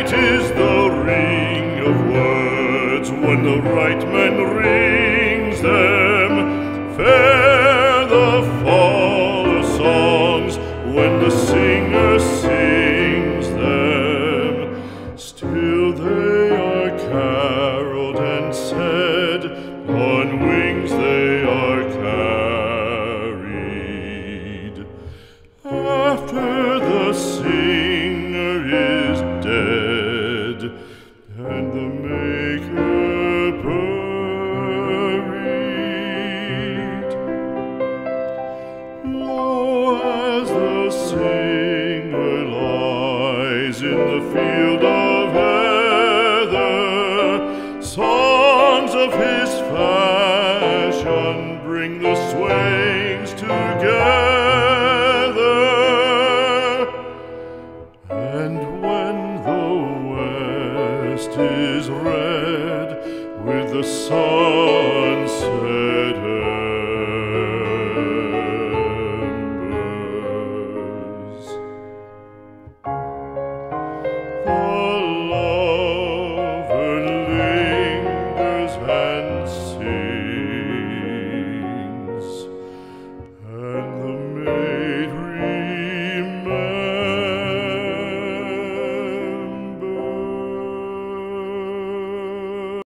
Sweet is the ring of words when the right man rings them. Fair the fall of songs when the singer sings them. Still they are caroled and said, on wings they are carried. After the singer is dead and the maker buried, lo, as the singer lies in the field of heather, songs of his fashion bring the swains together. And when the west is red with the sunset